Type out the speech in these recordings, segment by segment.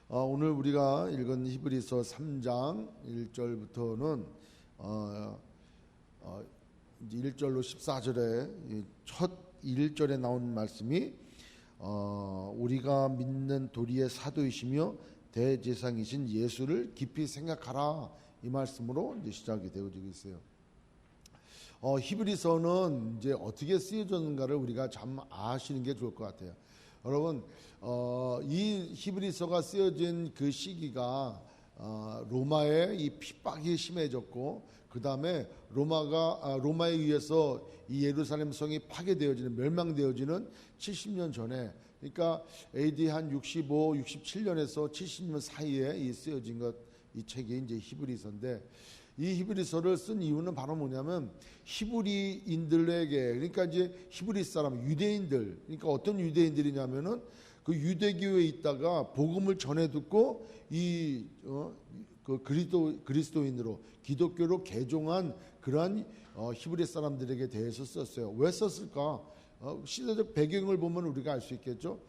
오늘 우리가 읽은 히브리서 3장 1절부터는 이제 1절로 14절에 첫 1절에 나온 말씀이 우리가 믿는 도리의 사도이시며 대제사장이신 예수를 깊이 생각하라, 이 말씀으로 이제 시작이 되어지고 있어요. 히브리서는 이제 어떻게 쓰여졌는가를 우리가 참 아시는 게 좋을 것 같아요. 여러분, 이 히브리서가 쓰여진 그 시기가 로마의 이 핍박이 심해졌고, 그 다음에 로마에 의해서 이 예루살렘 성이 파괴되어지는, 멸망되어지는 70년 전에, 그러니까 AD 한 65, 67년에서 70년 사이에 이 쓰여진 이 책이 이제 히브리서인데, 이 히브리서를 쓴 이유는 바로 뭐냐면 히브리인들에게, 그러니까 이제 히브리 사람, 유대인들, 그러니까 어떤 유대인들이냐면은 그 유대교에 있다가 복음을 전해 듣고 그 그리스도인으로 기독교로 개종한 그러한 히브리 사람들에게 대해서 썼어요. 왜 썼을까? 시대적 배경을 보면 우리가 알 수 있겠죠.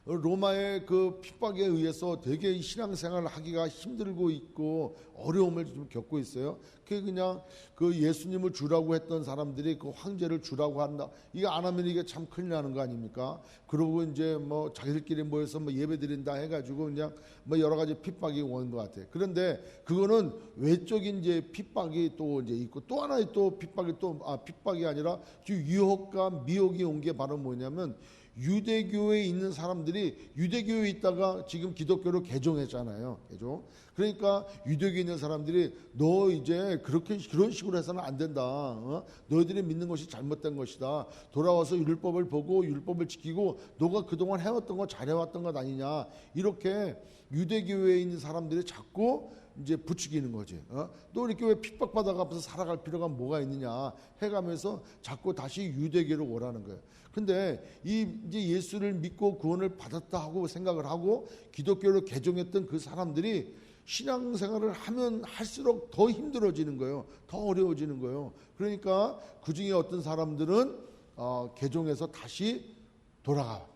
로마의 그 핍박에 의해서 되게 신앙생활을 하기가 힘들고 있고 어려움을 좀 겪고 있어요. 그게 그냥 그 예수님을 주라고 했던 사람들이 그 황제를 주라고 한다. 이거 안 하면 이게 참 큰일 나는 거 아닙니까? 그러고 이제 뭐 자기들끼리 모여서 뭐 예배 드린다 해가지고 그냥 뭐 여러 가지 핍박이 온 것 같아요. 그런데 그거는 외적인 이제 핍박이 또 이제 있고, 또 하나의 또 핍박이 아니라 유혹과 미혹이 온 게 바로 뭐냐면, 유대교에 있는 사람들이 유대교에 있다가 지금 기독교로 개종했잖아요. 그러니까 유대교에 있는 사람들이 너 이제 그런 식으로 해서는 안 된다. 너희들이 믿는 것이 잘못된 것이다. 돌아와서 율법을 보고 율법을 지키고 너가 그동안 해왔던 거 잘해왔던 것 아니냐. 이렇게 유대교에 있는 사람들이 자꾸 이제 부추기는 거지. 또 이렇게 왜 핍박받아가면서 살아갈 필요가 뭐가 있느냐 해가면서 자꾸 다시 유대교로 오라는 거예요. 근데 이제 예수를 믿고 구원을 받았다 하고 생각을 하고 기독교로 개종했던 그 사람들이 신앙생활을 하면 할수록 더 힘들어지는 거예요. 더 어려워지는 거예요. 그러니까 그 중에 어떤 사람들은 개종해서 다시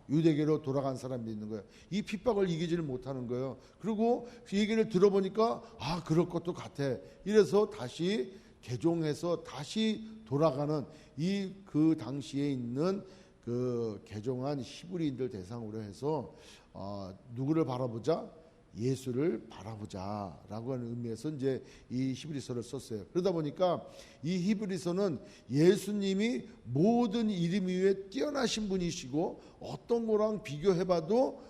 유대교로 돌아간 사람이 있는 거예요. 이 핍박을 이기지를 못하는 거예요. 그리고 그 얘기를 들어보니까 그럴 것도 같아. 이래서 다시 개종해서 다시 돌아가는 그 당시에 있는 그 개종한 히브리인들 대상으로 해서 누구를 바라보자? 예수를 바라보자라고 하는 의미에서 이제 이 히브리서를 썼어요. 그러다 보니까 이 히브리서는 예수님이 모든 이름 위에 뛰어나신 분이시고 어떤 거랑 비교해봐도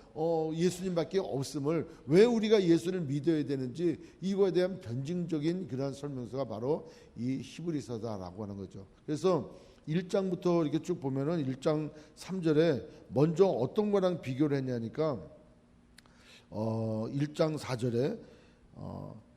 예수님밖에 없음을, 왜 우리가 예수를 믿어야 되는지 이거에 대한 변증적인 그런 설명서가 바로 이 히브리서다라고 하는 거죠. 그래서 1장부터 이렇게 쭉 보면은 1장 3절에 먼저 어떤 거랑 비교를 했냐니까 1장 4절에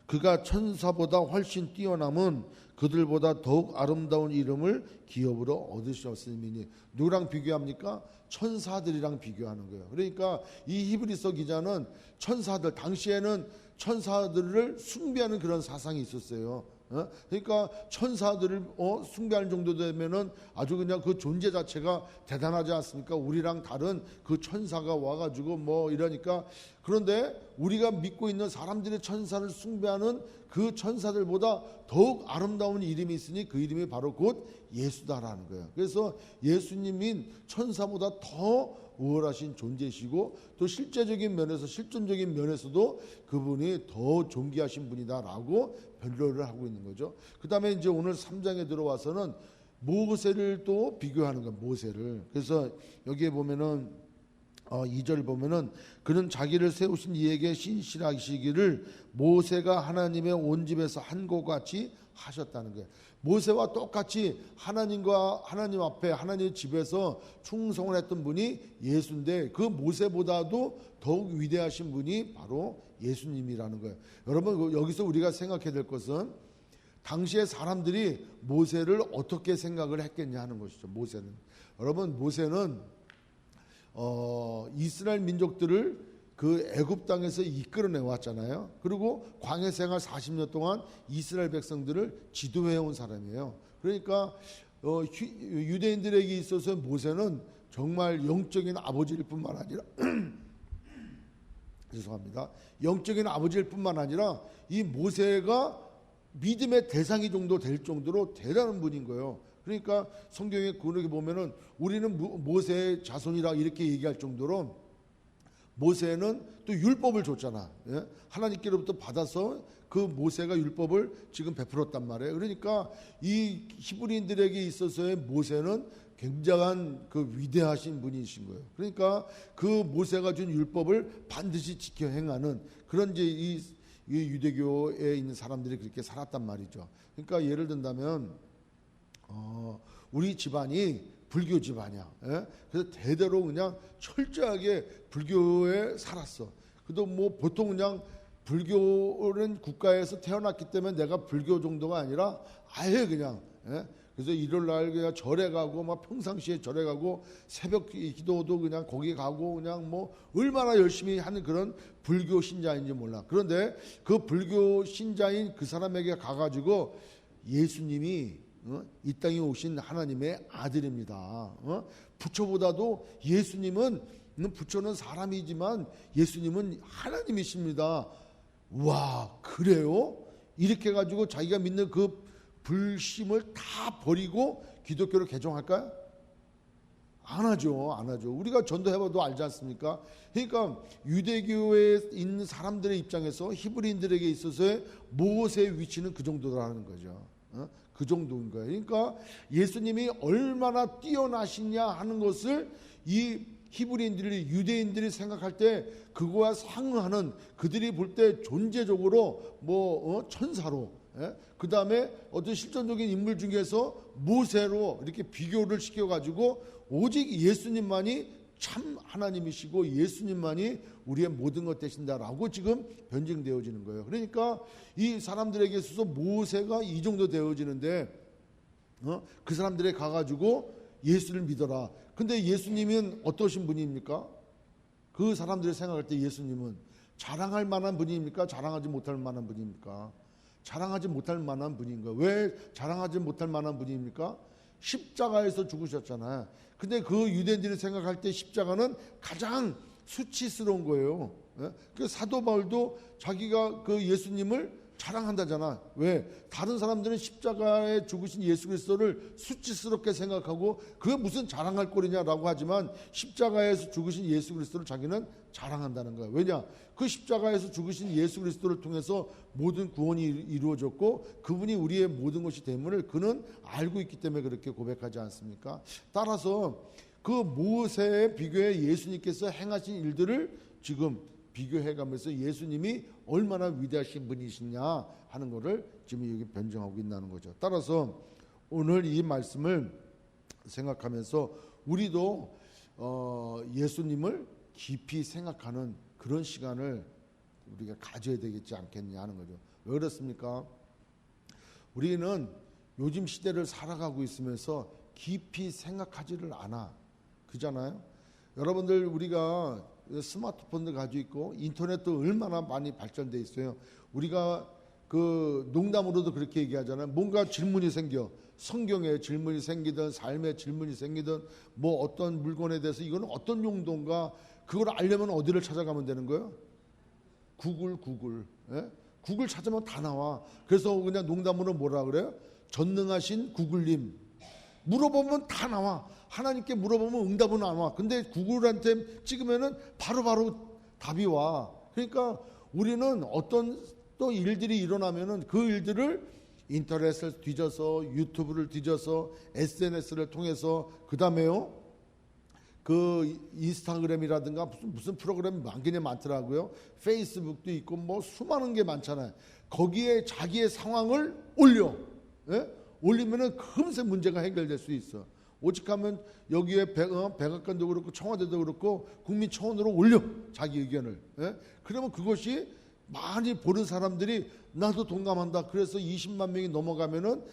그가 천사보다 훨씬 뛰어남은 그들보다 더욱 아름다운 이름을 기업으로 얻으셨으니, 누구랑 비교합니까? 천사들이랑 비교하는 거예요. 그러니까 이 히브리서 기자는 천사들, 당시에는 천사들을 숭배하는 그런 사상이 있었어요. 그러니까 천사들을 숭배할 정도 되면은 아주 그냥 그 존재 자체가 대단하지 않습니까? 우리랑 다른 그 천사가 와가지고 뭐 이러니까. 그런데 우리가 믿고 있는 사람들의 천사를 숭배하는 그 천사들보다 더욱 아름다운 이름이 있으니 그 이름이 바로 곧 예수다라는 거예요. 그래서 예수님인 천사보다 더 우월하신 존재시고, 또 실제적인 면에서, 실존적인 면에서도 그분이 더 존귀하신 분이다라고 변론을 하고 있는 거죠. 그 다음에 이제 오늘 3장에 들어와서는 모세를 또 비교하는 거예요. 모세를. 그래서 여기에 보면은 2절 보면은 그는 자기를 세우신 이에게 신실하시기를 모세가 하나님의 온 집에서 한 것 같이 하셨다는 거예요. 모세와 똑같이 하나님 앞에 하나님의 집에서 충성을 했던 분이 예수인데, 그 모세보다도 더욱 위대하신 분이 바로 예수님이라는 거예요. 여러분, 여기서 우리가 생각해야 될 것은 당시의 사람들이 모세를 어떻게 생각을 했겠냐 하는 것이죠. 여러분, 모세는 이스라엘 민족들을 그 애굽 땅에서 이끌어내 왔잖아요. 그리고 광야 생활 40년 동안 이스라엘 백성들을 지도해 온 사람이에요. 그러니까 유대인들에게 있어서 모세는 정말 영적인 아버지일 뿐만 아니라 죄송합니다. 영적인 아버지일 뿐만 아니라 이 모세가 믿음의 대상이 정도 될 정도로 대단한 분인 거예요. 그러니까 성경에 그렇게 보면은 우리는 모세의 자손이라 이렇게 얘기할 정도로 모세는 또 율법을 줬잖아. 예? 하나님께로부터 받아서 그 모세가 율법을 지금 베풀었단 말이에요. 그러니까 이 히브리인들에게 있어서의 모세는 굉장한 그 위대하신 분이신 거예요. 그러니까 그 모세가 준 율법을 반드시 지켜 행하는 그런 이제 이 유대교에 있는 사람들이 그렇게 살았단 말이죠. 그러니까 예를 든다면 우리 집안이 불교 집안이야. 예? 그래서 대대로 그냥 철저하게 불교에 살았어. 그래도 뭐 보통 그냥 불교는 국가에서 태어났기 때문에 내가 불교 정도가 아니라 아예 그냥 예? 그래서 일요일 날 그냥 절에 가고 막 평상시에 절에 가고 새벽 기도도 그냥 거기 가고 그냥 뭐 얼마나 열심히 하는 그런 불교 신자인지 몰라. 그런데 그 불교 신자인 그 사람에게 가가지고 예수님이 이 땅에 오신 하나님의 아들입니다. 부처보다도 예수님은 부처는 사람이지만 예수님은 하나님이십니다. 와, 그래요? 이렇게 해가지고 자기가 믿는 그 불심을 다 버리고 기독교를 개종할까요? 안 하죠. 안 하죠. 우리가 전도해봐도 알지 않습니까? 그러니까 유대교에 있는 사람들의 입장에서 히브리인들에게 있어서의 모세의 위치는 그 정도라는 거죠. 그 정도인 거예요. 그러니까 예수님이 얼마나 뛰어나시냐 하는 것을 이 히브리인들이 유대인들이 생각할 때 그거와 상응하는 그들이 볼 때 존재적으로 천사로 그 다음에 어떤 실존적인 인물 중에서 모세로 이렇게 비교를 시켜가지고 오직 예수님만이 참 하나님이시고 예수님만이 우리의 모든 것 되신다라고 지금 변증되어지는 거예요. 그러니까 이 사람들에게 있어서 모세가 이 정도 되어지는데 그 사람들에 가가지고 예수를 믿어라. 근데 예수님은 어떠신 분입니까? 그 사람들이 생각할 때 예수님은 자랑할 만한 분입니까? 자랑하지 못할 만한 분입니까? 자랑하지 못할 만한 분인 거예요. 왜 자랑하지 못할 만한 분입니까? 십자가에서 죽으셨잖아요. 근데 그 유대인들이 생각할 때 십자가는 가장 수치스러운 거예요. 그 사도 바울도 자기가 그 예수님을 자랑한다잖아. 왜? 다른 사람들은 십자가에 죽으신 예수 그리스도를 수치스럽게 생각하고 그게 무슨 자랑할 꼴이냐라고 하지만 십자가에서 죽으신 예수 그리스도를 자기는 자랑한다는 거야. 왜냐? 그 십자가에서 죽으신 예수 그리스도를 통해서 모든 구원이 이루어졌고 그분이 우리의 모든 것이 됨을 그는 알고 있기 때문에 그렇게 고백하지 않습니까? 따라서 그 모세의 비교에 예수님께서 행하신 일들을 지금 비교해가면서 예수님이 얼마나 위대하신 분이시냐 하는 것을 지금 여기 변증하고 있다는 거죠. 따라서 오늘 이 말씀을 생각하면서 우리도 예수님을 깊이 생각하는 그런 시간을 우리가 가져야 되겠지 않겠냐 하는 거죠. 왜 그렇습니까? 우리는 요즘 시대를 살아가고 있으면서 깊이 생각하지를 않아. 그잖아요. 여러분들 우리가 스마트폰도 가지고 있고 인터넷도 얼마나 많이 발전돼 있어요. 우리가 그 농담으로도 그렇게 얘기하잖아요. 뭔가 질문이 생겨. 성경에 질문이 생기든 삶에 질문이 생기든 뭐 어떤 물건에 대해서 이거는 어떤 용도인가 그걸 알려면 어디를 찾아가면 되는 거예요? 구글. 예? 구글 찾으면 다 나와. 그래서 그냥 농담으로 뭐라 그래요? 전능하신 구글님 물어보면 다 나와. 하나님께 물어보면 응답은 안 와. 근데 구글한테 찍으면은 바로바로 답이 와. 그러니까 우리는 어떤 또 일들이 일어나면은 그 일들을 인터넷을 뒤져서 유튜브를 뒤져서 SNS를 통해서 그 다음에요 그 인스타그램이라든가 무슨 프로그램이 많기는 많더라고요. 페이스북도 있고 뭐 수많은 게 많잖아요. 거기에 자기의 상황을 올려. 예? 올리면은 금세 문제가 해결될 수 있어. 오직하면 여기에 백악관도 그렇고 청와대도 그렇고 국민청원으로 올려 자기 의견을. 예? 그러면 그것이 많이 보는 사람들이 나도 동감한다. 그래서 20만 명이 넘어가면은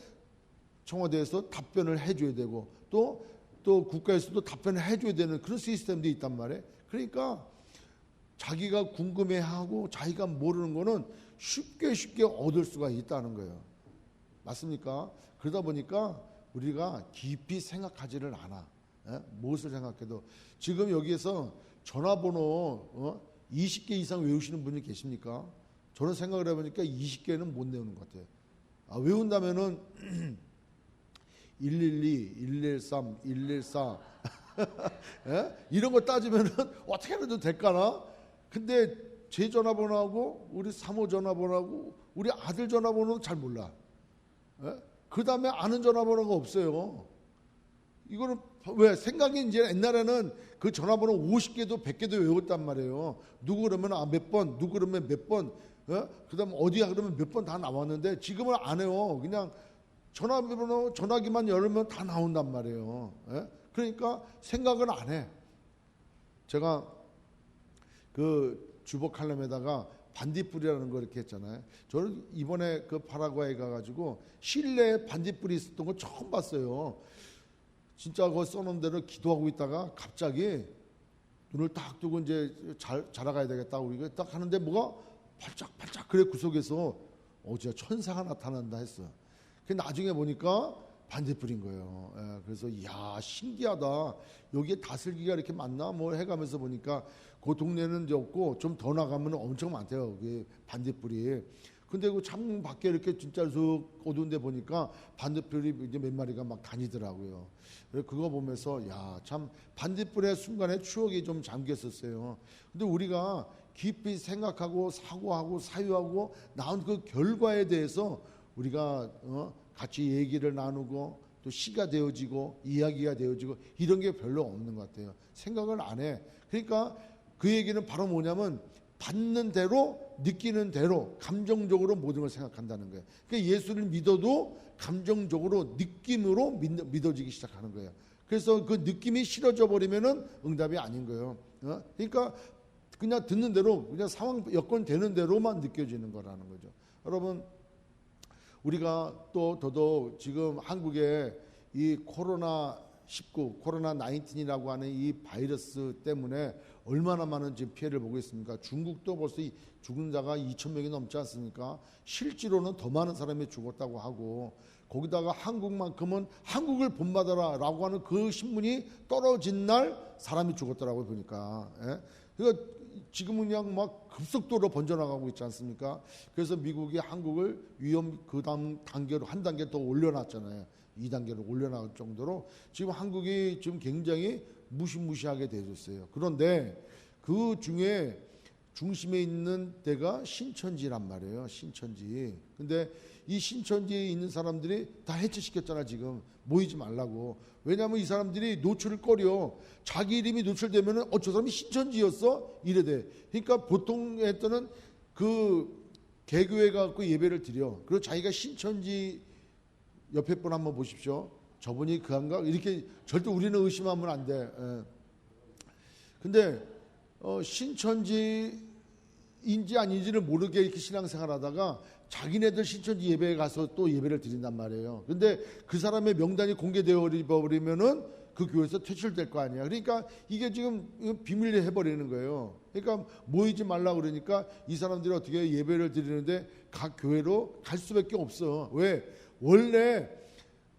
청와대에서 답변을 해줘야 되고 또 국가에서도 답변을 해줘야 되는 그런 시스템도 있단 말이에요. 그러니까 자기가 궁금해하고 자기가 모르는 거는 쉽게 얻을 수가 있다는 거예요. 맞습니까? 그러다 보니까 우리가 깊이 생각하지를 않아. 무엇을 생각해도 지금 여기에서 전화번호 20개 이상 외우시는 분이 계십니까? 저는 생각을 해보니까 20개는 못 외우는 것 같아요. 외운다면은 112, 113, 114 예? 이런 거 따지면은 어떻게 해도 될까나? 근데 제 전화번호하고 우리 사모 전화번호하고 우리 아들 전화번호는 잘 몰라. 예? 그 다음에 아는 전화번호가 없어요. 이거는 왜 생각이 이제 옛날에는 그 전화번호 50개도 100개도 외웠단 말이에요. 누구 그러면 몇 번, 누구 그러면 몇 번, 그다음 어디야 그러면 몇 번 다 나왔는데 지금은 안 해요. 그냥 전화번호 전화기만 열면 다 나온단 말이에요. 그러니까 생각은 안 해. 제가 그 주보 칼럼에다가 반딧불이라는 거 이렇게 했잖아요. 저는 이번에 그 파라과이 가가지고 실내에 반딧불이 있었던 거 처음 봤어요. 진짜 그거 써놓은 대로 기도하고 있다가 갑자기 눈을 딱 뜨고 이제 자라가야 되겠다 우리가 딱 하는데 뭐가 팔짝팔짝 그래 구석에서 진짜 천사가 나타난다 했어요. 그 나중에 보니까 반딧불인 거예요. 그래서 이야 신기하다. 여기에 다슬기가 이렇게 많나 뭐 해가면서 보니까 그 동네는 이제 없고 좀 더 나가면 엄청 많대요. 그 반딧불이. 근데 그 창문 밖에 이렇게 진짜 쑥 어두운데 보니까 반딧불이 이제 몇 마리가 막 다니더라고요. 그거 보면서 야 참 반딧불의 순간에 추억이 좀 잠겼었어요. 근데 우리가 깊이 생각하고 사고하고 사유하고 나온 그 결과에 대해서 우리가 같이 얘기를 나누고 또 시가 되어지고 이야기가 되어지고 이런 게 별로 없는 것 같아요. 생각을 안 해. 그러니까 그 얘기는 바로 뭐냐면 받는 대로 느끼는 대로 감정적으로 모든 걸 생각한다는 거예요. 그러니까 예수를 믿어도 감정적으로 느낌으로 믿어지기 시작하는 거예요. 그래서 그 느낌이 싫어져 버리면은 응답이 아닌 거예요. 그러니까 그냥 듣는 대로 그냥 상황 여건 되는 대로만 느껴지는 거라는 거죠. 여러분 우리가 또 더더욱 지금 한국에 이 코로나19, 코로나19이라고 하는 이 바이러스 때문에 얼마나 많은 지금 피해를 보고 있습니까? 중국도 벌써 죽은 자가 2,000명이 넘지 않습니까? 실제로는 더 많은 사람이 죽었다고 하고 거기다가 한국만큼은 한국을 본받아라라고 하는 그 신문이 떨어진 날 사람이 죽었더라고요 보니까. 그러니까 지금은 그냥 막 급속도로 번져나가고 있지 않습니까? 그래서 미국이 한국을 위험 그 다음 단계로 한 단계 더 올려놨잖아요. 2단계로 올려놓을 정도로 지금 한국이 지금 굉장히 무시무시하게 되어졌어요. 그런데 그 중에 중심에 있는 데가 신천지란 말이에요. 신천지. 근데 이 신천지에 있는 사람들이 다 해체시켰잖아 지금. 모이지 말라고. 왜냐하면 이 사람들이 노출을 꺼려. 자기 이름이 노출되면은 저 사람이 신천지였어? 이래 돼. 그러니까 보통 했더는 그 개교회 가고 예배를 드려. 그리고 자기가 신천지 옆에 분 한번 보십시오. 저분이 그한가? 이렇게 절대 우리는 의심하면 안 돼. 근데 신천지인지 아닌지를 모르게 이렇게 신앙생활하다가 자기네들 신천지 예배에 가서 또 예배를 드린단 말이에요. 근데 그 사람의 명단이 공개되어 버리면은 그 교회에서 퇴출될 거 아니야. 그러니까 이게 지금 비밀리 해버리는 거예요. 그러니까 모이지 말라 그러니까 이 사람들이 어떻게 예배를 드리는데 각 교회로 갈 수밖에 없어. 왜? 원래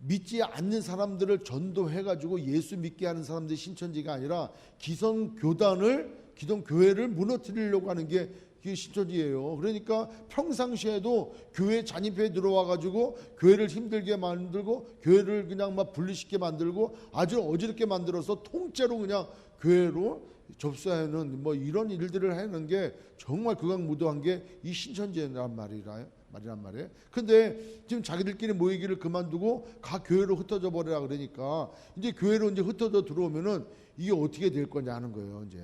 믿지 않는 사람들을 전도해가지고 예수 믿게 하는 사람들이 신천지가 아니라 기성 교회를 무너뜨리려고 하는 게 신천지예요. 그러니까 평상시에도 교회 잔입회에 들어와가지고 교회를 힘들게 만들고 교회를 그냥 막 분리시게 만들고 아주 어지럽게 만들어서 통째로 그냥 교회로 접수하는 뭐 이런 일들을 하는 게 정말 극악무도한 게 이 신천지란 말이란 말이에요. 근데 지금 자기들끼리 모이기를 그만두고 각 교회로 흩어져 버리라 그러니까 이제 교회로 이제 흩어져 들어오면은 이게 어떻게 될 거냐 하는 거예요, 이제.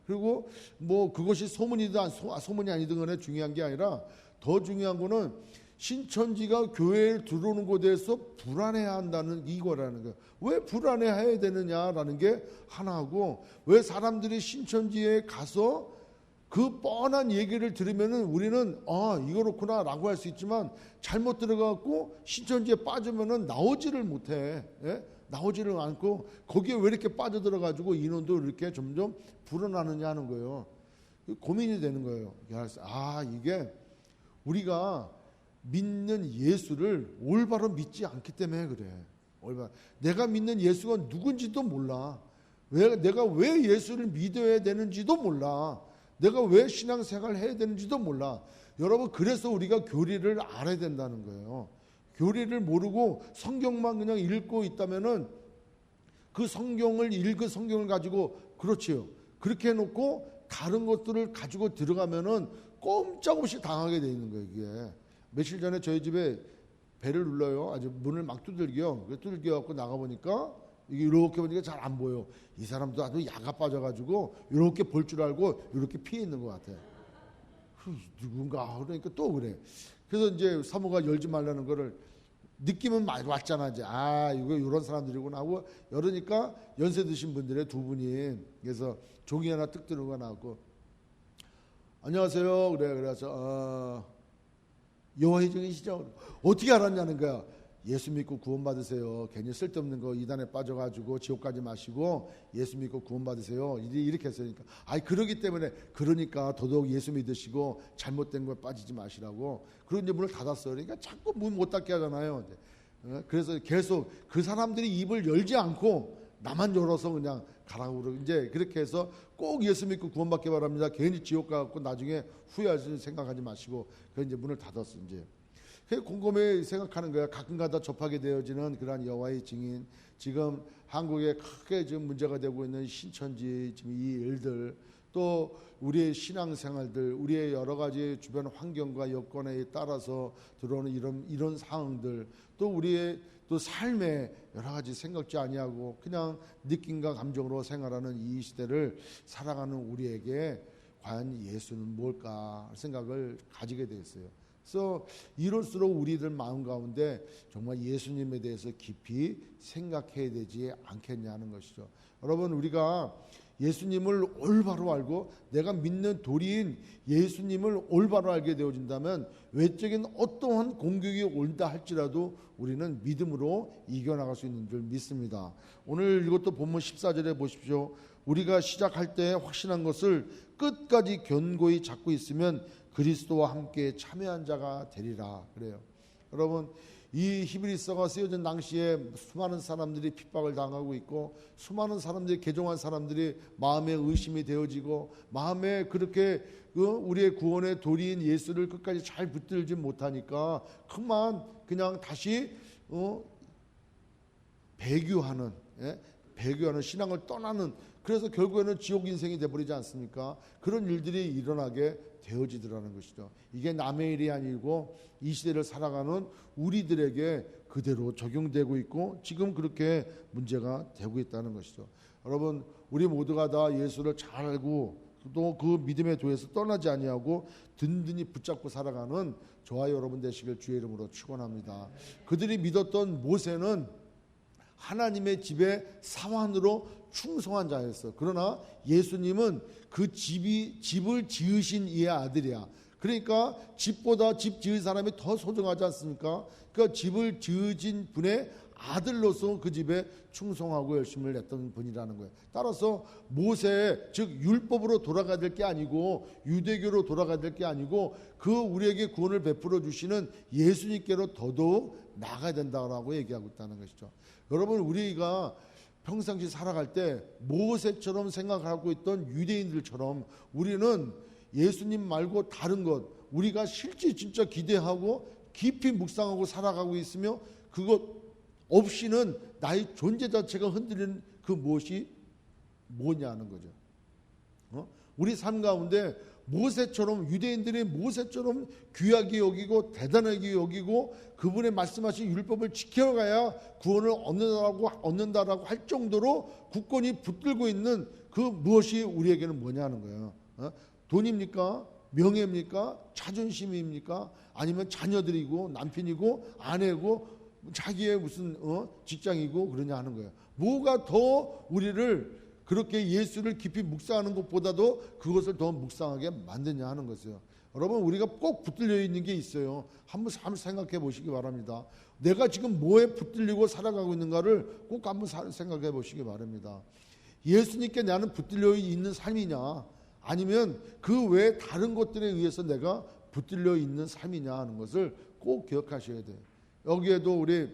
그리고 뭐 그것이 소문이든 소문이 아니든 간에 중요한 게 아니라 더 중요한 거는 신천지가 교회에 들어오는 것에 대해서 불안해야 한다는 이거라는 거예요. 왜 불안해야 되느냐라는 게 하나고, 왜 사람들이 신천지에 가서 그 뻔한 얘기를 들으면은 우리는 이거렇구나 라고 할 수 있지만 잘못 들어가고 신천지에 빠지면은 나오지를 못해. 나오지를 않고 거기에 왜 이렇게 빠져들어가지고 인원도 이렇게 점점 불어나느냐 하는 거예요. 고민이 되는 거예요. 이게 우리가 믿는 예수를 올바로 믿지 않기 때문에 그래. 내가 믿는 예수가 누군지도 몰라. 내가 왜 예수를 믿어야 되는지도 몰라. 내가 왜 신앙생활을 해야 되는지도 몰라. 여러분, 그래서 우리가 교리를 알아야 된다는 거예요. 교리를 모르고 성경만 그냥 읽고 있다면은 그 성경을 읽은 성경을 가지고, 그렇지요, 그렇게 해놓고 다른 것들을 가지고 들어가면은 꼼짝없이 당하게 돼 있는 거예요. 이게 며칠 전에 저희 집에 배를 눌러요. 아주 문을 막 두들겨. 두들겨갖고 나가보니까 이게 이렇게 보니까 잘 안 보여. 이 사람도 아주 야가 빠져가지고 이렇게 볼 줄 알고 이렇게 피해 있는 것 같아. 누군가 그러니까 또 그래. 그래서 이제 사모가 열지 말라는 거를 느낌은 많이 왔잖아. 이제 이거 이런 사람들이구나 하고 열으니까 연세 드신 분들의 두 분이, 그래서 종이 하나 뜩 들고 나왔고, 안녕하세요. 그래서 여호와의 증인이시죠? 어떻게 알았냐는 거야. 예수 믿고 구원 받으세요. 괜히 쓸데없는 거 이단에 빠져가지고 지옥까지 마시고 예수 믿고 구원 받으세요. 이렇게 했으니까, 그러기 때문에, 그러니까 더더욱 예수 믿으시고 잘못된 거에 빠지지 마시라고. 그런 이제 문을 닫았어요. 그러니까 자꾸 문 못 닫게 하잖아요. 그래서 계속 그 사람들이 입을 열지 않고 나만 열어서 그냥 가라고 그러고, 이제 그렇게 해서 꼭 예수 믿고 구원받기 바랍니다. 괜히 지옥 가고 나중에 후회할 생각하지 마시고, 그 이제 문을 닫았어. 이제 곰곰이 생각하는 거야. 가끔가다 접하게 되어지는 그러한 여호와의 증인, 지금 한국에 크게 지금 문제가 되고 있는 신천지 지금 이 일들, 또 우리의 신앙생활들, 우리의 여러 가지 주변 환경과 여건에 따라서 들어오는 이런 상황들, 또 우리의 또 삶에 여러 가지 생각지 아니하고 그냥 느낌과 감정으로 생활하는 이 시대를 살아가는 우리에게 과연 예수는 뭘까 생각을 가지게 되었어요. 그래서 이럴수록 우리들 마음 가운데 정말 예수님에 대해서 깊이 생각해야 되지 않겠냐는 것이죠. 여러분, 우리가 예수님을 올바로 알고 내가 믿는 도리인 예수님을 올바로 알게 되어진다면 외적인 어떠한 공격이 온다 할지라도 우리는 믿음으로 이겨나갈 수 있는 줄 믿습니다. 오늘 이것도 본문 14절에 보십시오. 우리가 시작할 때 확신한 것을 끝까지 견고히 잡고 있으면 그리스도와 함께 참여한 자가 되리라 그래요. 여러분, 이 히브리서가 쓰여진 당시에 수많은 사람들이 핍박을 당하고 있고, 수많은 사람들이, 개종한 사람들이 마음에 의심이 되어지고, 마음에 그렇게 우리의 구원의 도리인 예수를 끝까지 잘 붙들지 못하니까 그만 그냥 다시 배교하는 신앙을 떠나는, 그래서 결국에는 지옥 인생이 되어버리지 않습니까? 그런 일들이 일어나게 되어지더라는 것이죠. 이게 남의 일이 아니고 이 시대를 살아가는 우리들에게 그대로 적용되고 있고 지금 그렇게 문제가 되고 있다는 것이죠. 여러분, 우리 모두가 다 예수를 잘 알고 또 그 믿음의 도에서 떠나지 아니하고 든든히 붙잡고 살아가는 저와 여러분 되시길 주의 이름으로 축원합니다. 그들이 믿었던 모세는 하나님의 집의 사환으로 충성한 자였어. 그러나 예수님은 그 집을 지으신 이의 아들이야. 그러니까 집보다 집 지을 사람이 더 소중하지 않습니까? 그러니까 집을 지으신 분의 아들로서 그 집에 충성하고 열심을 냈던 분이라는 거예요. 따라서 모세, 즉 율법으로 돌아가야 될 게 아니고 유대교로 돌아가야 될 게 아니고 그 우리에게 구원을 베풀어 주시는 예수님께로 더더욱 나가야 된다고 얘기하고 있다는 것이죠. 여러분, 우리가 평상시 살아갈 때 모세처럼 생각하고 있던 유대인들처럼 우리는 예수님 말고 다른 것, 우리가 실제 진짜 기대하고 깊이 묵상하고 살아가고 있으며 그것 없이는 나의 존재 자체가 흔들리는 그 무엇이 뭐냐는 거죠. 우리 삶 가운데 모세처럼, 유대인들이 모세처럼 귀하게 여기고 대단하게 여기고 그분의 말씀하신 율법을 지켜가야 구원을 얻는다라고 할 정도로 굳건히 붙들고 있는 그 무엇이 우리에게는 뭐냐는 거예요. 돈입니까? 명예입니까? 자존심입니까? 아니면 자녀들이고 남편이고 아내고 자기의 무슨 직장이고 그러냐 하는 거예요. 뭐가 더 우리를 그렇게 예수를 깊이 묵상하는 것보다도 그것을 더 묵상하게 만드냐 하는 것이에요. 여러분, 우리가 꼭 붙들려 있는 게 있어요. 한번 생각해 보시기 바랍니다. 내가 지금 뭐에 붙들리고 살아가고 있는가를 꼭 한번 생각해 보시기 바랍니다. 예수님께 나는 붙들려 있는 삶이냐, 아니면 그 외에 다른 것들에 의해서 내가 붙들려 있는 삶이냐 하는 것을 꼭 기억하셔야 돼요. 여기에도 우리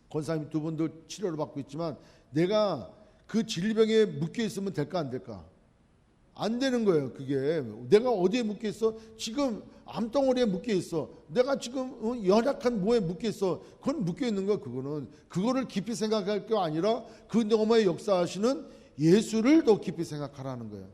권사님 두 분도 치료를 받고 있지만 내가 그 질병에 묶여 있으면 될까 안 될까? 안 되는 거예요. 그게 내가 어디에 묶여 있어? 지금 암덩어리에 묶여 있어. 내가 지금 연약한 뭐에 묶여 있어. 그건 묶여 있는 거야. 그거를 깊이 생각할 게 아니라 그 너머에 역사하시는 예수를 더 깊이 생각하라는 거예요.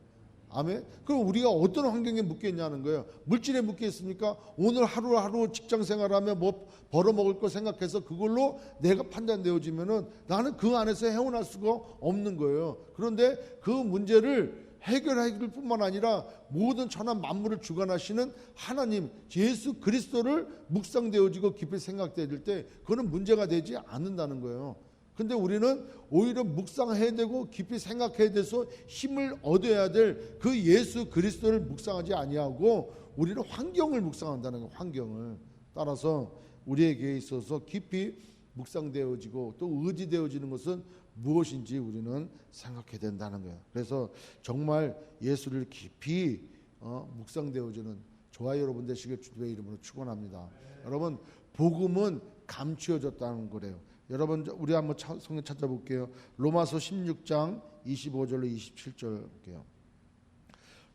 아멘. 그럼 우리가 어떤 환경에 묶여 있냐는 거예요. 물질에 묶여 있습니까? 오늘 하루하루 직장 생활하며 뭐 벌어먹을 거 생각해서 그걸로 내가 판단되어지면은 나는 그 안에서 헤어날 수가 없는 거예요. 그런데 그 문제를 해결할 뿐만 아니라 모든 천하 만물을 주관하시는 하나님 예수 그리스도를 묵상되어지고 깊이 생각될 때 그거는 문제가 되지 않는다는 거예요. 근데 우리는 오히려 묵상해야 되고 깊이 생각해야 돼서 힘을 얻어야 될 그 예수 그리스도를 묵상하지 아니하고 우리는 환경을 묵상한다는 거예요. 환경을 따라서 우리에게 있어서 깊이 묵상되어지고 또 의지되어지는 것은 무엇인지 우리는 생각해야 된다는 거예요. 그래서 정말 예수를 깊이 묵상되어지는 저와 여러분 되시길 주님의 이름으로 축원합니다. 여러분 복음은 감추어졌다는 거래요. 여러분 우리 한번 성경 찾아볼게요. 로마서 16장 25절로 27절 볼게요.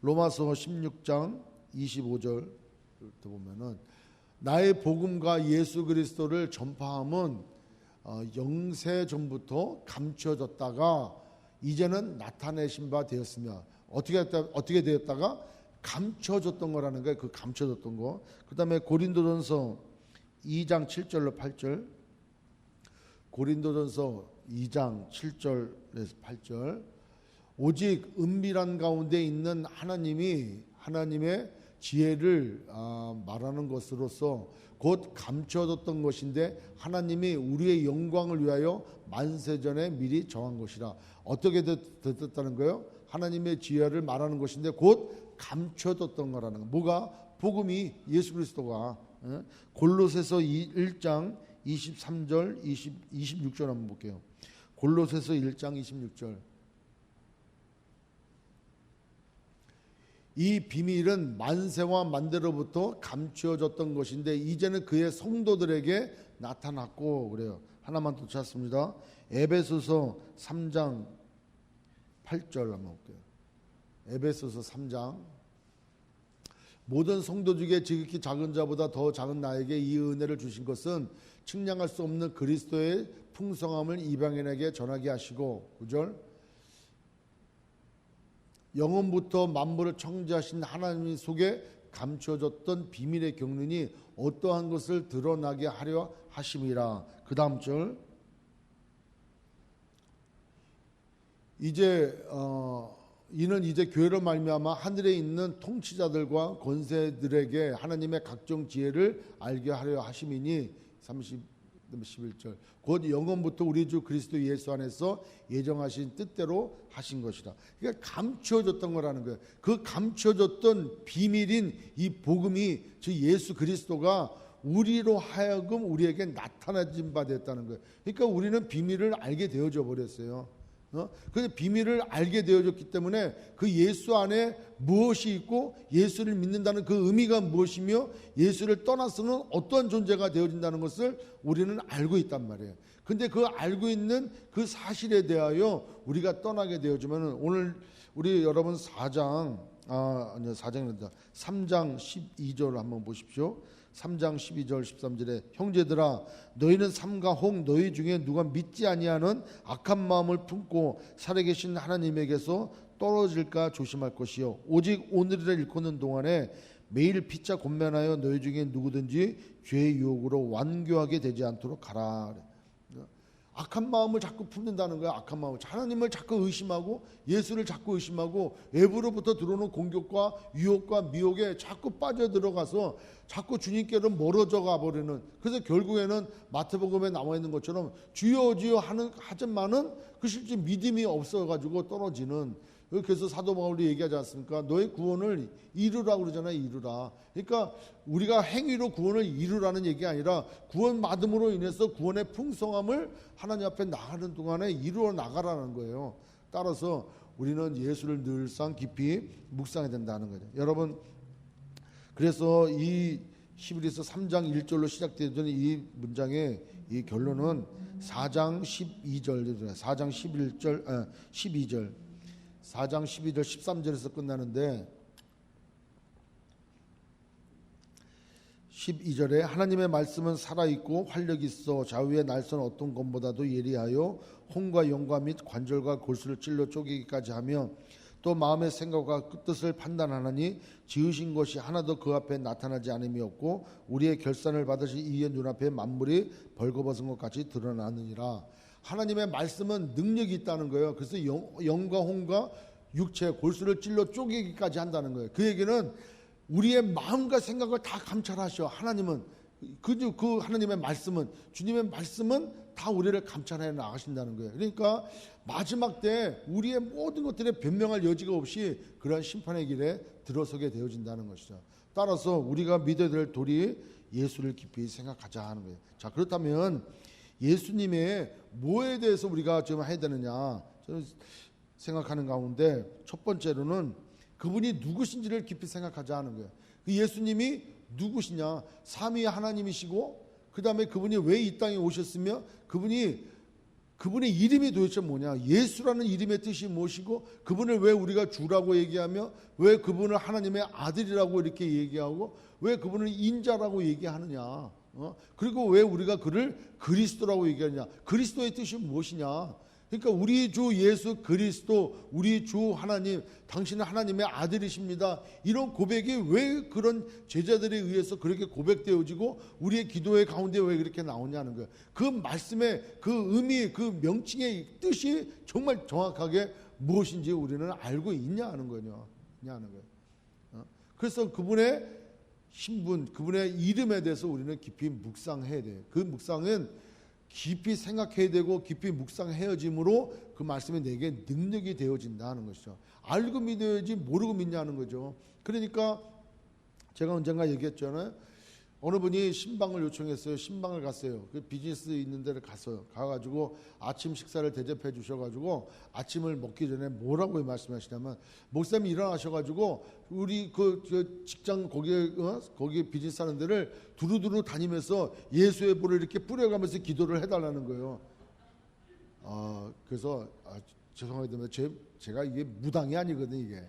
로마서 16장 25절 보면은 나의 복음과 예수 그리스도를 전파함은 영세 전부터 감추어졌다가 이제는 나타내신 바 되었으며 어떻게 되었다가 감춰졌던 거라는 거예요. 그 감춰졌던 거. 그 다음에 고린도전서 2장 7절로 8절 고린도전서 2장 7절에서 8절 오직 은밀한 가운데 있는 하나님의 지혜를 말하는 것으로서 곧 감춰졌던 것인데 하나님이 우리의 영광을 위하여 만세전에 미리 정한 것이라. 어떻게 됐다는 거예요? 하나님의 지혜를 말하는 것인데 곧 감춰졌던 거라는 거. 뭐가? 복음이 예수 그리스도가. 골로새서 1장 23절 26절 한번 볼게요. 골로새서 1장 26절 이 비밀은 만세와 만대로부터 감추어졌던 것인데 이제는 그의 성도들에게 나타났고 그래요. 하나만 더 찾습니다. 에베소서 3장 8절 한번 볼게요. 에베소서 3장 모든 성도 중에 지극히 작은 자보다 더 작은 나에게 이 은혜를 주신 것은 측량할 수 없는 그리스도의 풍성함을 이방인에게 전하게 하시고 9절 영원부터 만물을 창조하신 하나님 속에 감춰졌던 비밀의 경륜이 어떠한 것을 드러나게 하려 하심이라. 그 다음 절 이는 이제 교회로 말미암아 하늘에 있는 통치자들과 권세들에게 하나님의 각종 지혜를 알게 하려 하심이니 11절 곧 영원부터 우리 주 그리스도 예수 안에서 예정하신 뜻대로 하신 것이다. 그러니까 감추어졌던 거라는 거예요. 그 감추어졌던 비밀인 이 복음이 즉 예수 그리스도가 우리로 하여금 우리에게 나타나진 바 됐다는 거예요. 그러니까 우리는 비밀을 알게 되어져 버렸어요. 그래서 비밀을 알게 되어졌기 때문에 그 예수 안에 무엇이 있고 예수를 믿는다는 그 의미가 무엇이며 예수를 떠나서는 어떠한 존재가 되어진다는 것을 우리는 알고 있단 말이에요. 근데 그 알고 있는 그 사실에 대하여 우리가 떠나게 되어지면 오늘 우리 여러분 3장 12절 한번 보십시오. 3장 12절 13절에 형제들아 너희는 삼가 혹 너희 중에 누가 믿지 아니하는 악한 마음을 품고 살아계신 하나님에게서 떨어질까 조심할 것이요 오직 오늘이라 일컫는 동안에 매일 피차 권면하여 너희 중에 누구든지 죄의 유혹으로 완교하게 되지 않도록 하라. 악한 마음을 자꾸 품는다는 거야. 악한 마음을 하나님을 자꾸 의심하고 예수를 자꾸 의심하고 외부로부터 들어오는 공격과 유혹과 미혹에 자꾸 빠져들어가서 자꾸 주님께로 멀어져 가버리는. 그래서 결국에는 마태복음에 나와 있는 것처럼 주여 주여 하지만은 그 실제 믿음이 없어가지고 떨어지는. 그래서 사도 바울이 얘기하지 않습니까? 너의 구원을 이루라고 그러잖아요. 이루라. 그러니까 우리가 행위로 구원을 이루라는 얘기가 아니라 구원 받음으로 인해서 구원의 풍성함을 하나님 앞에 나가는 동안에 이루어 나가라는 거예요. 따라서 우리는 예수를 늘상 깊이 묵상해야 된다는 거죠. 여러분 그래서 이 히브리서 3장 1절로 시작되던 이 문장의 이 결론은 4장 12절 4장 12절 4장 12절 13절에서 끝나는데 12절에 하나님의 말씀은 살아있고 활력이 있어 좌우의 날선 어떤 것보다도 예리하여 혼과 영과 및 관절과 골수를 찔러 쪼개기까지 하며 또 마음의 생각과 뜻을 판단하나니 지으신 것이 하나도 그 앞에 나타나지 않음이 없고 우리의 결산을 받으신 이의 눈앞에 만물이 벌거벗은 것 같이 드러나느니라. 하나님의 말씀은 능력이 있다는 거예요. 그래서 영과 혼과 육체 골수를 찔러 쪼개기까지 한다는 거예요. 그 얘기는 우리의 마음과 생각을 다 감찰하셔. 하나님은 그 하나님의 말씀은, 주님의 말씀은 다 우리를 감찰해 나가신다는 거예요. 그러니까 마지막 때 우리의 모든 것들에 변명할 여지가 없이 그러한 심판의 길에 들어서게 되어진다는 것이죠. 따라서 우리가 믿어야 될 도리, 예수를 깊이 생각하자 하는 거예요. 자, 그렇다면 예수님의 뭐에 대해서 우리가 지금 해야 되느냐, 저는 생각하는 가운데 첫 번째로는 그분이 누구신지를 깊이 생각하자 하는 거예요. 그 예수님이 누구시냐? 삼위 하나님이시고 그 다음에 그분이 왜 이 땅에 오셨으며 그분의 이름이 도대체 뭐냐? 예수라는 이름의 뜻이 무엇이고 그분을 왜 우리가 주라고 얘기하며 왜 그분을 하나님의 아들이라고 이렇게 얘기하고 왜 그분을 인자라고 얘기하느냐? 그리고 왜 우리가 그를 그리스도라고 얘기하느냐? 그리스도의 뜻이 무엇이냐? 그러니까 우리 주 예수 그리스도, 우리 주 하나님, 당신은 하나님의 아들이십니다. 이런 고백이 왜 그런 제자들에 의해서 그렇게 고백되어지고 우리의 기도의 가운데 왜 그렇게 나오냐는 거예요. 그 말씀의 그 의미, 그 명칭의 뜻이 정말 정확하게 무엇인지 우리는 알고 있냐 하는 거예요. 그래서 그분의 신분, 그분의 이름에 대해서 우리는 깊이 묵상해야 돼요. 그 묵상은 깊이 생각해야 되고 깊이 묵상해야지므로 그 말씀이 내게 능력이 되어진다는 것이죠. 알고 믿어야지 모르고 믿냐는 거죠. 그러니까 제가 언젠가 얘기했잖아요. 어느 분이 신방을 요청했어요. 신방을 갔어요. 그 비즈니스 있는 데를 갔어요. 가가지고 아침 식사를 대접해 주셔가지고 아침을 먹기 전에 뭐라고 말씀하시냐면, 목사님이 일어나셔가지고 우리 그 직장 거기에 비즈니스 하는 데를 두루두루 다니면서 예수의 불을 이렇게 뿌려가면서 기도를 해달라는 거예요. 그래서 죄송하게 제가 이게 무당이 아니거든요.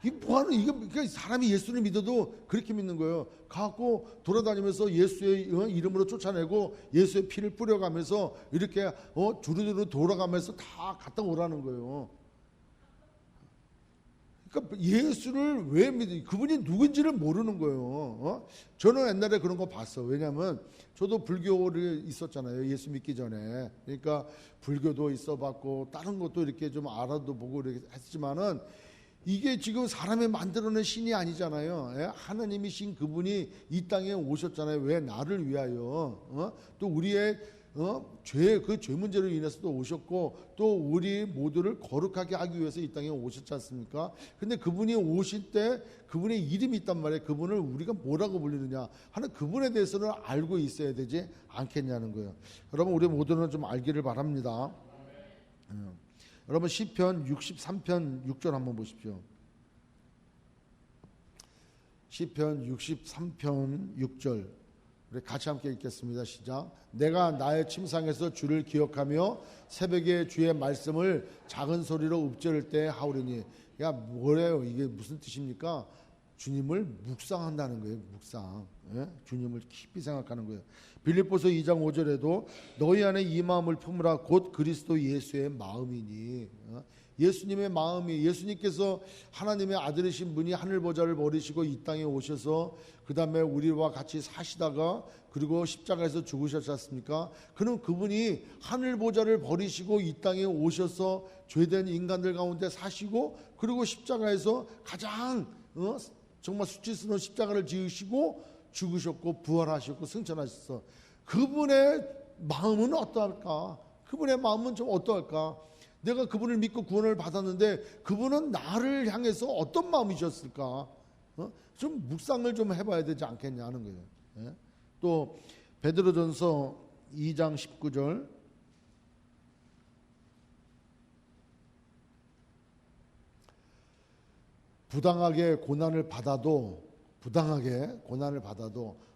이게 뭐하는, 이게 사람이 예수를 믿어도 그렇게 믿는 거예요. 가고 돌아다니면서 예수의 이름으로 쫓아내고 예수의 피를 뿌려가면서 이렇게 주르주르 돌아가면서 다 갔다 오라는 거예요. 그러니까 예수를 왜 믿어? 그분이 누군지를 모르는 거예요. 저는 옛날에 그런 거 봤어. 왜냐하면 저도 불교를 있었잖아요. 예수 믿기 전에. 그러니까 불교도 있어봤고 다른 것도 이렇게 좀 알아도 보고 이렇게 했지만은 이게 지금 사람이 만들어낸 신이 아니잖아요. 하나님이신 그분이 이 땅에 오셨잖아요. 왜? 나를 위하여. 또 우리의 죄 문제로 인해서도 오셨고 또 우리 모두를 거룩하게 하기 위해서 이 땅에 오셨지 않습니까? 근데 그분이 오실 때 그분의 이름이 있단 말이에요. 그분을 우리가 뭐라고 불리느냐 하는 그분에 대해서는 알고 있어야 되지 않겠냐는 거예요. 여러분, 우리 모두는 좀 알기를 바랍니다. 여러분, 시편 63편 6절 한번 보십시오. 시편 63편 6절 우리 같이 함께 읽겠습니다. 시작. 내가 나의 침상에서 주를 기억하며 새벽에 주의 말씀을 작은 소리로 읊조릴 때 하오리니. 야, 뭐래요? 이게 무슨 뜻입니까? 주님을 묵상한다는 거예요. 묵상. 주님을 깊이 생각하는 거예요. 빌립보서 2장 5절에도 너희 안에 이 마음을 품으라 곧 그리스도 예수의 마음이니. 예수님의 마음이, 예수님께서 하나님의 아들이신 분이 하늘보좌를 버리시고 이 땅에 오셔서 그 다음에 우리와 같이 사시다가 그리고 십자가에서 죽으셨지 않습니까? 그럼 그분이 하늘보좌를 버리시고 이 땅에 오셔서 죄된 인간들 가운데 사시고 그리고 십자가에서 가장 정말 수치스러운 십자가를 지으시고 죽으셨고 부활하셨고 승천하셨어. 그분의 마음은 어떠할까? 그분의 마음은 좀 어떠할까? 내가 그분을 믿고 구원을 받았는데 그분은 나를 향해서 어떤 마음이셨을까? 좀 묵상을 좀 해봐야 되지 않겠냐는 거예요. 또 베드로전서 2장 19절 부당하게 고난을 받아도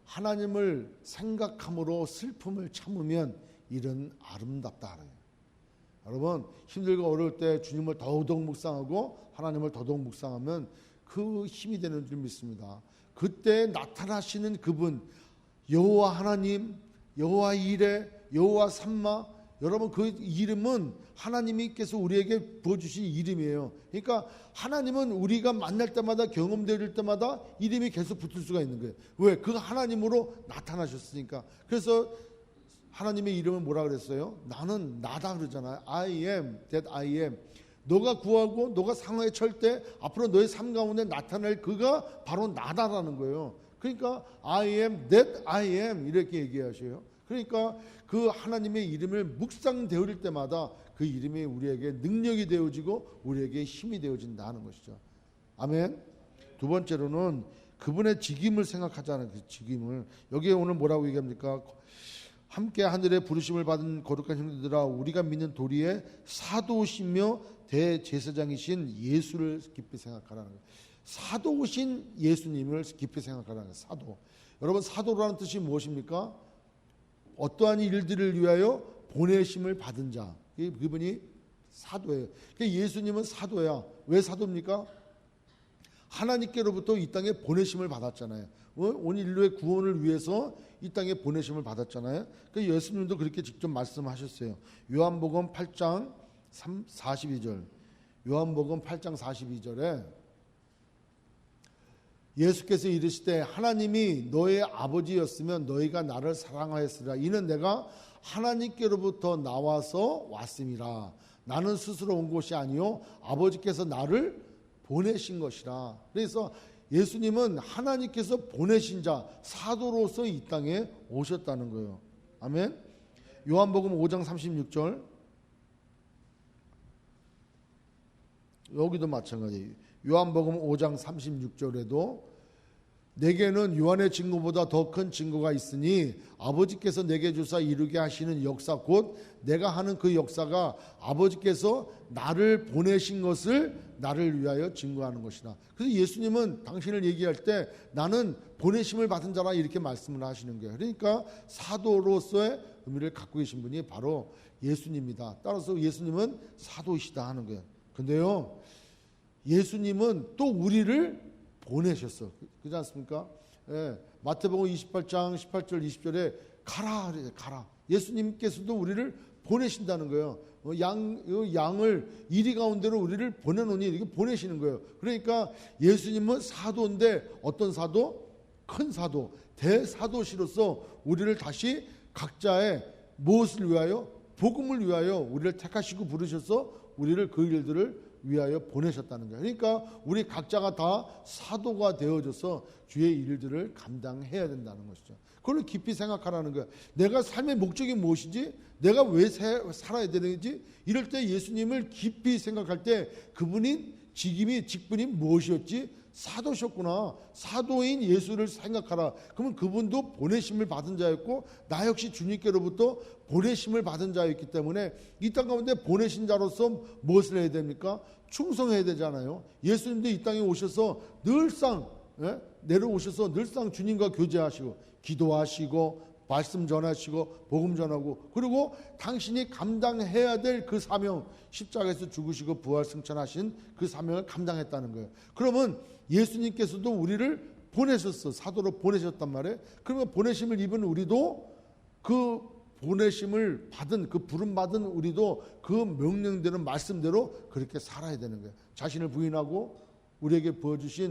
하나님을 생각함으로 슬픔을 참으면 이는 아름답다. 여러분 힘들고 어려울 때 주님을 더더욱 묵상하고 하나님을 더더욱 묵상하면 그 힘이 되는 줄 믿습니다. 그때 나타나시는 그분 여호와 하나님, 여호와 이레, 여호와 삼마, 여러분 그 이름은 하나님께서 우리에게 부어주신 이름이에요. 그러니까 하나님은 우리가 만날 때마다 경험될 때마다 이름이 계속 붙을 수가 있는 거예요. 왜? 그 하나님으로 나타나셨으니까. 그래서 하나님의 이름은 뭐라 그랬어요? 나는 나다 그러잖아요. I am that I am. 너가 구하고 너가 상황에 처할 때 앞으로 너의 삶 가운데 나타날 그가 바로 나다라는 거예요. 그러니까 I am that I am 이렇게 얘기하셔요. 그러니까 그 하나님의 이름을 묵상되어질 때마다 그 이름이 우리에게 능력이 되어지고 우리에게 힘이 되어진다는 것이죠. 아멘. 두 번째로는 그분의 직임을 생각하자는 그 직임을. 여기에 오늘 뭐라고 얘기합니까? 함께 하늘의 부르심을 받은 거룩한 형제들아 우리가 믿는 도리의 사도시며 대제사장이신 예수를 깊이 생각하라는 거예요. 사도신 예수님을 깊이 생각하라는 거예요. 사도. 여러분 사도라는 뜻이 무엇입니까? 어떠한 일들을 위하여 보내심을 받은 자. 그분이 사도예요. 예수님은 사도야. 왜 사도입니까? 하나님께로부터 이 땅에 보내심을 받았잖아요. 온 인류의 구원을 위해서 이 땅에 보내심을 받았잖아요. 예수님도 그렇게 직접 말씀하셨어요. 요한복음 8장 42절. 요한복음 8장 42절에 예수께서 이르시되 하나님이 너의 아버지였으면 너희가 나를 사랑하였으리라. 이는 내가 하나님께로부터 나와서 왔음이라. 나는 스스로 온 것이 아니요 아버지께서 나를 보내신 것이라. 그래서 예수님은 하나님께서 보내신 자 사도로서 이 땅에 오셨다는 거예요. 아멘. 요한복음 5장 36절. 여기도 마찬가지예요. 요한복음 5장 36절에도 내게는 요한의 증거보다 더 큰 증거가 있으니 아버지께서 내게 주사 이루게 하시는 역사 곧 내가 하는 그 역사가 아버지께서 나를 보내신 것을 나를 위하여 증거하는 것이다. 그래서 예수님은 당신을 얘기할 때 나는 보내심을 받은 자라 이렇게 말씀을 하시는 거예요. 그러니까 사도로서의 의미를 갖고 계신 분이 바로 예수님이다. 따라서 예수님은 사도이시다 하는 거예요. 근데요 예수님은 또 우리를 보내셨어. 그렇지 않습니까? 예, 마태복음 28장 18절 20절에 가라 그래요. 가라. 예수님께서도 우리를 보내신다는 거예요. 양을 이리 가운데로 우리를 보내노니 이렇게 보내시는 거예요. 그러니까 예수님은 사도인데 어떤 사도? 큰 사도, 대사도시로서 우리를 다시 각자의 무엇을 위하여? 복음을 위하여 우리를 택하시고 부르셔서 우리를 그 일들을 위하여 보내셨다는 거예요. 그러니까 우리 각자가 다 사도가 되어져서 주의 일들을 감당해야 된다는 것이죠. 그걸 깊이 생각하라는 거예요. 내가 삶의 목적이 무엇이지? 내가 왜 살아야 되는지? 이럴 때 예수님을 깊이 생각할 때 그분이 직분이 무엇이었지? 사도셨구나. 사도인 예수를 생각하라. 그러면 그분도 보내심을 받은 자였고 나 역시 주님께로부터 보내심을 받은 자였기 때문에 이 땅 가운데 보내신 자로서 무엇을 해야 됩니까? 충성해야 되잖아요. 예수님도 이 땅에 오셔서 늘상 내려오셔서 늘상 주님과 교제하시고 기도하시고 말씀 전하시고 복음 전하고 그리고 당신이 감당해야 될 그 사명 십자가에서 죽으시고 부활 승천하신 그 사명을 감당했다는 거예요. 그러면 예수님께서도 우리를 보내셨어. 사도로 보내셨단 말이에요. 그러면 보내심을 입은 우리도 그 보내심을 받은 그 부름 받은 우리도 그 명령대로 말씀대로 그렇게 살아야 되는 거예요. 자신을 부인하고 우리에게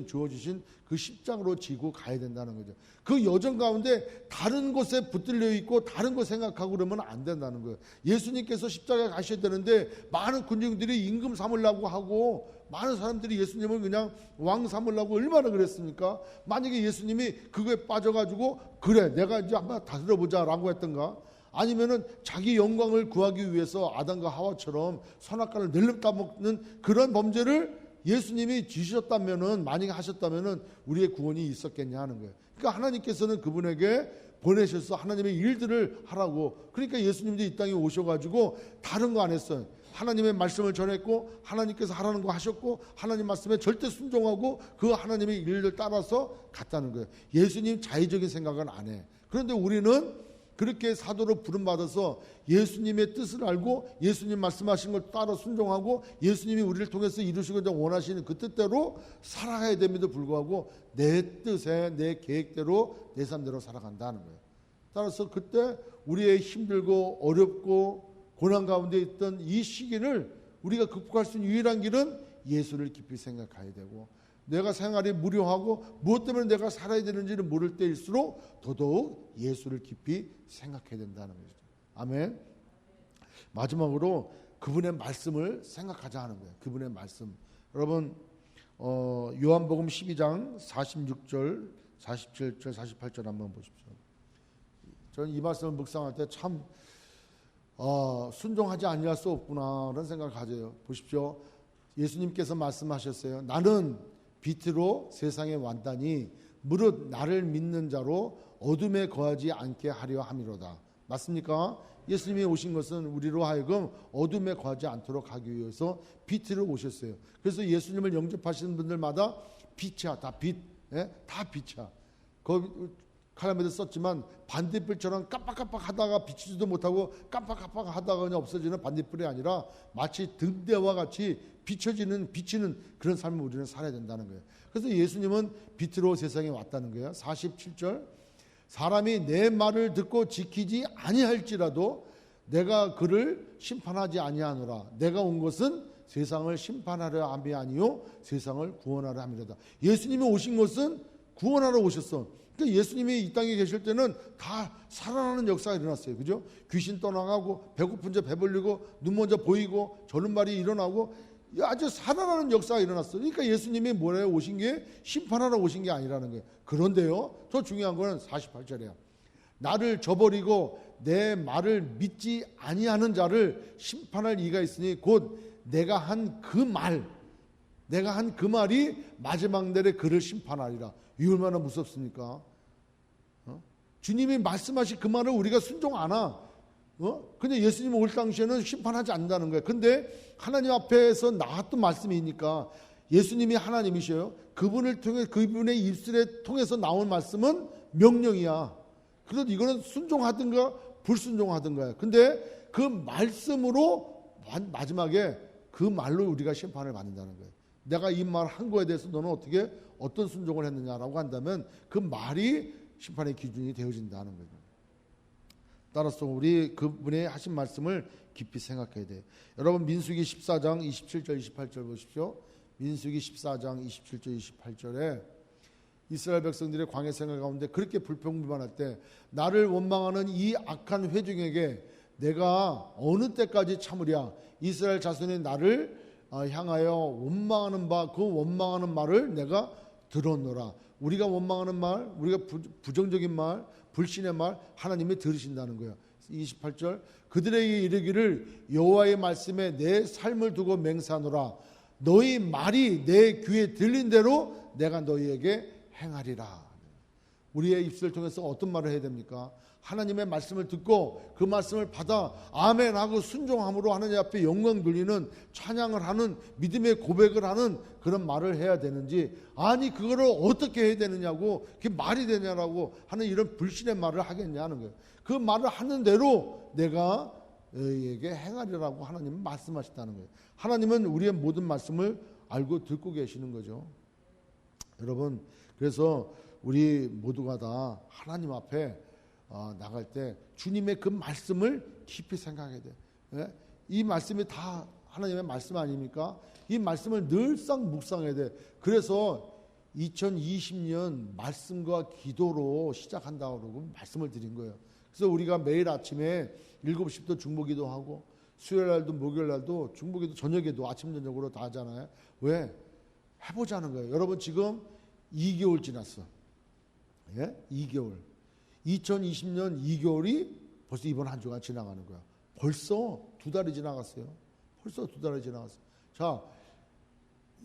주어주신 그 십자가로 지고 가야 된다는 거죠. 그 여정 가운데 다른 곳에 붙들려 있고 다른 거 생각하고 그러면 안 된다는 거예요. 예수님께서 십자가에 가셔야 되는데 많은 군중들이 임금 삼으려고 하고 많은 사람들이 예수님을 그냥 왕 삼으려고 얼마나 그랬습니까? 만약에 예수님이 그거에 빠져가지고 그래 내가 이제 한번 다스려보자 라고 했던가 아니면은 자기 영광을 구하기 위해서 아담과 하와처럼 선악과를 낼름 따먹는 그런 범죄를 예수님이 지셨다면은 만약에 하셨다면은 우리의 구원이 있었겠냐 하는 거예요. 그러니까 하나님께서는 그분에게 보내셔서 하나님의 일들을 하라고. 그러니까 예수님도 이 땅에 오셔가지고 다른 거 안 했어요. 하나님의 말씀을 전했고 하나님께서 하라는 거 하셨고 하나님 말씀에 절대 순종하고 그 하나님의 일을 따라서 갔다는 거예요. 예수님 자의적인 생각은 안 해. 그런데 우리는 그렇게 사도로 부름받아서 예수님의 뜻을 알고 예수님 말씀하신 걸 따라 순종하고 예수님이 우리를 통해서 이루시고자 원하시는 그 뜻대로 살아가야 됨에도 불구하고 내 뜻에 내 계획대로 내 삶대로 살아간다는 거예요. 따라서 그때 우리의 힘들고 어렵고 고난 가운데 있던 이 시기를 우리가 극복할 수 있는 유일한 길은 예수를 깊이 생각해야 되고, 내가 생활이 무료하고 무엇 때문에 내가 살아야 되는지를 모를 때일수록 더더욱 예수를 깊이 생각해야 된다는 거죠. 아멘. 마지막으로 그분의 말씀을 생각하자 하는 거예요. 그분의 말씀. 여러분 요한복음 12장 46절 47절 48절 한번 보십시오. 저는 이 말씀을 묵상할 때 참 순종하지 아니할 수 없구나 그런 생각을 가져요. 보십시오. 예수님께서 말씀하셨어요. 나는 빛으로 세상에 왔다니 무릇 나를 믿는 자로 어둠에 거하지 않게 하려 함이로다. 맞습니까? 예수님이 오신 것은 우리로 하여금 어둠에 거하지 않도록 하기 위해서 빛으로 오셨어요. 그래서 예수님을 영접하시는 분들마다 빛이야. 다 빛. 예? 다 빛이야. 칼럼에도 썼지만 반딧불처럼 깜빡깜빡 하다가 비치지도 못하고 깜빡깜빡 하다가 그냥 없어지는 반딧불이 아니라 마치 등대와 같이 비치는 그런 삶을 우리는 살아야 된다는 거예요. 그래서 예수님은 빛으로 세상에 왔다는 거예요. 47절 사람이 내 말을 듣고 지키지 아니할지라도 내가 그를 심판하지 아니하노라. 내가 온 것은 세상을 심판하려 함이 아니요 세상을 구원하려 함이로다. 예수님이 오신 것은 구원하러 오셨어. 그러니까 예수님이 이 땅에 계실 때는 다 살아나는 역사가 일어났어요. 그죠? 귀신 떠나가고 배고픈 자 배불리고 눈 먼저 보이고 저는 말이 일어나고 아주 살아나는 역사가 일어났어요. 그러니까 예수님이 뭐래요? 오신 게 심판하러 오신 게 아니라는 거예요. 그런데요, 더 중요한 거는 48절이에요. 나를 저버리고 내 말을 믿지 아니하는 자를 심판할 이가 있으니 곧 내가 한 그 말이 마지막 날에 그를 심판하리라. 이 얼마나 무섭습니까? 주님이 말씀하신 그 말을 우리가 순종 안 하. 근데 예수님 올 당시에는 심판하지 않는다는 거예요. 근데 하나님 앞에서 나왔던 말씀이니까 예수님이 하나님이셔요. 그분을 통해 그분의 입술에 통해서 나온 말씀은 명령이야. 그래서 이거는 순종하든가 불순종하든가요. 근데 그 말씀으로 마지막에 그 말로 우리가 심판을 받는다는 거예요. 내가 이 말 한 거에 대해서 너는 어떤 순종을 했느냐라고 한다면 그 말이 심판의 기준이 되어진다는 거예요. 따라서 우리 그분의 하신 말씀을 깊이 생각해야 돼요. 여러분 민수기 14장 27절 28절 보십시오. 민수기 14장 27절 28절에 이스라엘 백성들의 광야 생활 가운데 그렇게 불평불만할 때 나를 원망하는 이 악한 회중에게 내가 어느 때까지 참으랴. 이스라엘 자손이 나를 향하여 원망하는 바 그 원망하는 말을 내가 들었노라. 우리가 원망하는 말, 우리가 부정적인 말, 불신의 말 하나님이 들으신다는 거예요. 28절 그들에게 이르기를 여호와의 말씀에 내 삶을 두고 맹세하노라. 너희 말이 내 귀에 들린 대로 내가 너희에게 행하리라. 우리의 입술을 통해서 어떤 말을 해야 됩니까? 하나님의 말씀을 듣고 그 말씀을 받아 아멘하고 순종함으로 하나님 앞에 영광 돌리는 찬양을 하는 믿음의 고백을 하는 그런 말을 해야 되는지, 아니 그거를 어떻게 해야 되느냐고 그게 말이 되냐라고 하는 이런 불신의 말을 하겠냐는 거예요. 그 말을 하는 대로 내가 너희에게 행하리라고 하나님은 말씀하셨다는 거예요. 하나님은 우리의 모든 말씀을 알고 듣고 계시는 거죠. 여러분, 그래서 우리 모두가 다 하나님 앞에 나갈 때 주님의 그 말씀을 깊이 생각해야 돼. 예? 이 말씀이 다 하나님의 말씀 아닙니까? 이 말씀을 늘상 묵상해야 돼. 그래서 2020년 말씀과 기도로 시작한다고 그러고 말씀을 드린 거예요. 그래서 우리가 매일 아침에 7시부터 중보기도 하고 수요일 날도 목요일 날도 중보기도 저녁에도 아침 저녁으로 다 하잖아요. 왜? 해보자는 거예요. 여러분 지금 2개월 지났어. 예? 2개월. 2020년 2개월이 벌써 이번 한 주가 지나가는 거야. 벌써 2달이 지나갔어요. 벌써 2달이 지나갔어요. 자,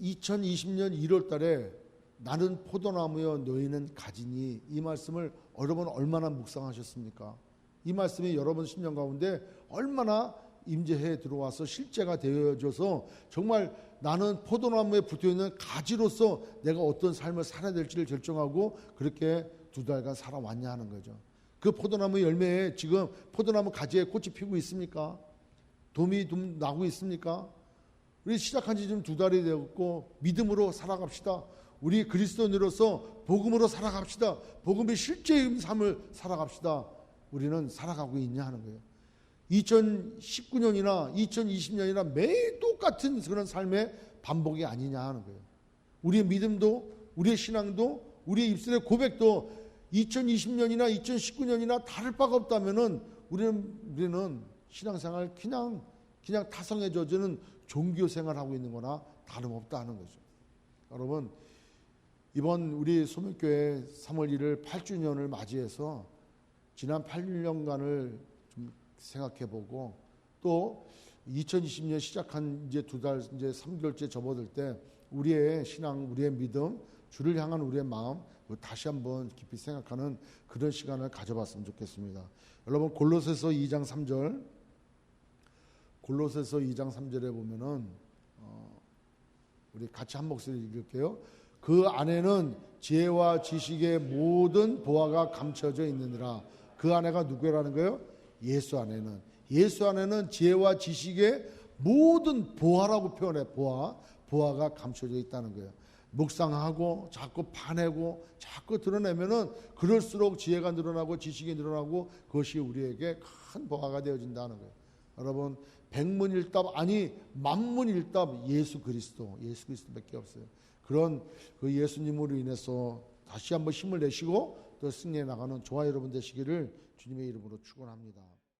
2020년 1월 달에 나는 포도나무여 너희는 가지니, 이 말씀을 여러분 얼마나 묵상하셨습니까? 이 말씀이 여러분 심령 가운데 얼마나 임재해 들어와서 실제가 되어져서 정말 나는 포도나무에 붙어있는 가지로서 내가 어떤 삶을 살아야 될지를 결정하고 그렇게 2달간 살아왔냐 하는 거죠. 그 포도나무 열매에 지금 포도나무 가지에 꽃이 피고 있습니까? 돔이 좀 나고 있습니까? 우리 시작한 지 좀 2달이 되었고 믿음으로 살아갑시다. 우리 그리스도인으로서 복음으로 살아갑시다. 복음의 실제의 삶을 살아갑시다. 우리는 살아가고 있냐 하는 거예요. 2019년이나 2020년이나 매일 똑같은 그런 삶의 반복이 아니냐 하는 거예요. 우리의 믿음도 우리의 신앙도 우리의 입술의 고백도 2020년이나 2019년이나 다를 바가 없다면은 우리는 신앙생활 그냥 타성에 젖는 종교 생활하고 있는 거나 다름없다는 거죠. 여러분, 이번 우리 소명교회 3월 1일 8주년을 맞이해서 지난 8년간을 좀 생각해 보고 또 2020년 시작한 이제 2달, 이제 3개월째 접어들 때 우리의 신앙, 우리의 믿음, 주를 향한 우리의 마음 다시 한번 깊이 생각하는 그런 시간을 가져봤으면 좋겠습니다. 여러분, 골로새서 2장 3절, 골로새서 2장 3절에 보면은 우리 같이 한 목소리 읽을게요. 그 안에는 지혜와 지식의 모든 보화가 감춰져 있느니라. 그 안에가 누구라는 거예요? 예수 안에는. 예수 안에는 지혜와 지식의 모든 보화라고 표현해. 보화가 감춰져 있다는 거예요. 묵상하고 자꾸 파내고 자꾸 드러내면은 그럴수록 지혜가 늘어나고 지식이 늘어나고 그것이 우리에게 큰 보화가 되어진다는 거예요. 여러분, 백문일답 아니 만문일답 예수 그리스도밖에 없어요. 그런 그 예수님으로 인해서 다시 한번 힘을 내시고 또 승리해 나가는 저와 여러분 되시기를 주님의 이름으로 축원합니다.